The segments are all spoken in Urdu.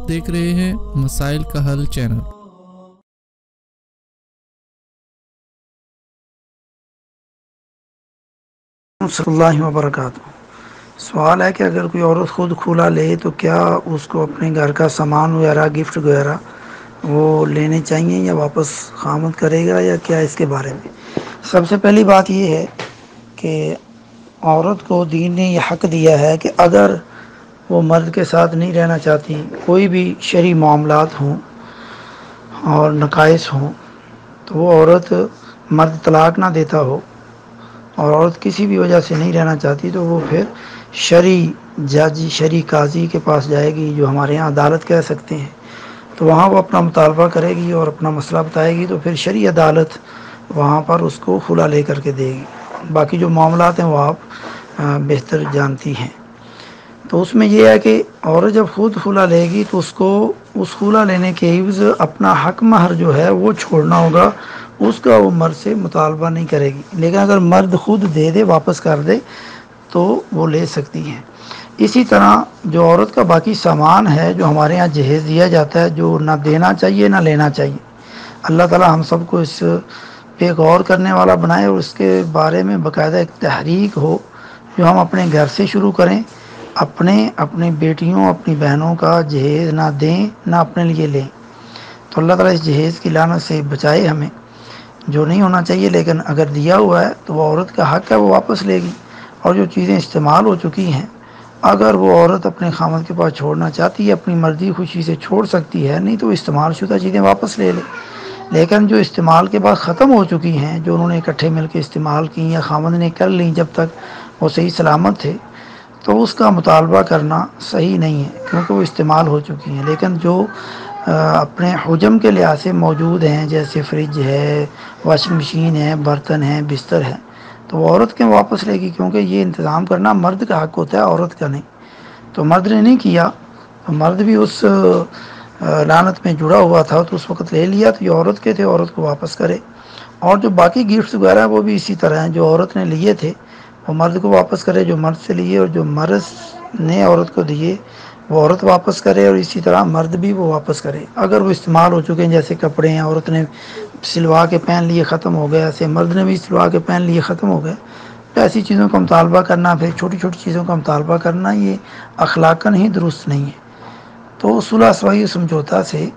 آپ دیکھ رہے ہیں مسائل کا حل چینل۔ صلی اللہ وبرکاتہ۔ سوال ہے کہ اگر کوئی عورت خود کھلا لے تو کیا اس کو اپنے گھر کا سامان وغیرہ گفٹ وغیرہ وہ لینے چاہیے یا واپس خامد کرے گا یا کیا اس کے بارے میں؟ سب سے پہلی بات یہ ہے کہ عورت کو دین نے یہ حق دیا ہے کہ اگر وہ مرد کے ساتھ نہیں رہنا چاہتی، کوئی بھی شرعی معاملات ہوں اور نقائص ہوں، تو وہ عورت مرد طلاق نہ دیتا ہو اور عورت کسی بھی وجہ سے نہیں رہنا چاہتی تو وہ پھر شرعی جج، شرعی قاضی کے پاس جائے گی، جو ہمارے یہاں عدالت کہہ سکتے ہیں، تو وہاں وہ اپنا مطالبہ کرے گی اور اپنا مسئلہ بتائے گی، تو پھر شرعی عدالت وہاں پر اس کو خلا لے کر کے دے گی۔ باقی جو معاملات ہیں وہ آپ بہتر جانتی ہیں۔ تو اس میں یہ ہے کہ عورت جب خود خلا لے گی تو اس کو اس خلا لینے کے عوض اپنا حق مہر جو ہے وہ چھوڑنا ہوگا، اس کا وہ مرد سے مطالبہ نہیں کرے گی۔ لیکن اگر مرد خود دے دے، واپس کر دے، تو وہ لے سکتی ہیں۔ اسی طرح جو عورت کا باقی سامان ہے جو ہمارے ہاں جہیز دیا جاتا ہے، جو نہ دینا چاہیے نہ لینا چاہیے، اللہ تعالی ہم سب کو اس پہ غور کرنے والا بنائے اور اس کے بارے میں باقاعدہ ایک تحریک ہو جو ہم اپنے گھر سے شروع کریں، اپنے بیٹیوں اپنی بہنوں کا جہیز نہ دیں نہ اپنے لیے لیں، تو اللہ تعالیٰ اس جہیز کی لعنت سے بچائے ہمیں، جو نہیں ہونا چاہیے۔ لیکن اگر دیا ہوا ہے تو وہ عورت کا حق ہے، وہ واپس لے گی۔ اور جو چیزیں استعمال ہو چکی ہیں، اگر وہ عورت اپنے خامد کے پاس چھوڑنا چاہتی ہے، اپنی مرضی خوشی سے چھوڑ سکتی ہے، نہیں تو استعمال شدہ چیزیں واپس لے لے۔ لیکن جو استعمال کے بعد ختم ہو چکی ہیں، جو انہوں نے اکٹھے مل کے استعمال کی یا خامد نے کر لیں جب تک وہ صحیح سلامت تھے، تو اس کا مطالبہ کرنا صحیح نہیں ہے کیونکہ وہ استعمال ہو چکی ہیں۔ لیکن جو اپنے حجم کے لحاظ سے موجود ہیں، جیسے فریج ہے، واشنگ مشین ہے، برتن ہیں، بستر ہے، تو وہ عورت کے واپس لے گی، کیونکہ یہ انتظام کرنا مرد کا حق ہوتا ہے، عورت کا نہیں۔ تو مرد نے نہیں کیا، تو مرد بھی اس لعنت میں جڑا ہوا تھا، تو اس وقت لے لیا، تو یہ عورت کے تھے، عورت کو واپس کرے۔ اور جو باقی گفٹس وغیرہ وہ بھی اسی طرح ہیں، جو عورت نے لیے تھے وہ مرد کو واپس کرے، جو مرد سے لیے، اور جو مرد نے عورت کو دیے وہ عورت واپس کرے، اور اسی طرح مرد بھی وہ واپس کرے اگر وہ استعمال ہو چکے ہیں۔ جیسے کپڑے ہیں، عورت نے سلوا کے پہن لیے، ختم ہو گیا، ایسے مرد نے بھی سلوا کے پہن لیے، ختم ہو گئے، تو ایسی چیزوں کا مطالبہ کرنا، پھر چھوٹی چھوٹی چیزوں کا مطالبہ کرنا، یہ اخلاقاً ہی درست نہیں ہے۔ تو صلح سوائی سمجھوتا سے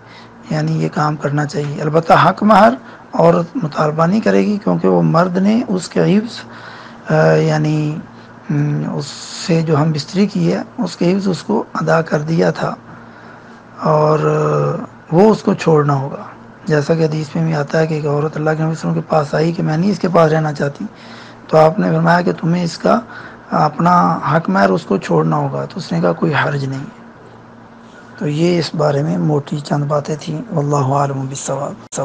یعنی یہ کام کرنا چاہیے۔ البتہ حق مہر عورت مطالبہ نہیں کرے گی، کیونکہ وہ مرد نے اس کے عوض یعنی اس سے جو ہم بستری کی ہے اس کے عوض اس کو ادا کر دیا تھا، اور وہ اس کو چھوڑنا ہوگا۔ جیسا کہ حدیث میں بھی آتا ہے کہ ایک عورت اللہ کے نبی صلی اللہ علیہ وسلم کے پاس آئی کہ میں نہیں اس کے پاس رہنا چاہتی، تو آپ نے فرمایا کہ تمہیں اس کا اپنا حق مہر اس کو چھوڑنا ہوگا، تو اس نے کہا کوئی حرج نہیں ہے۔ تو یہ اس بارے میں موٹی چند باتیں تھیں، واللہ عالم بالصواب۔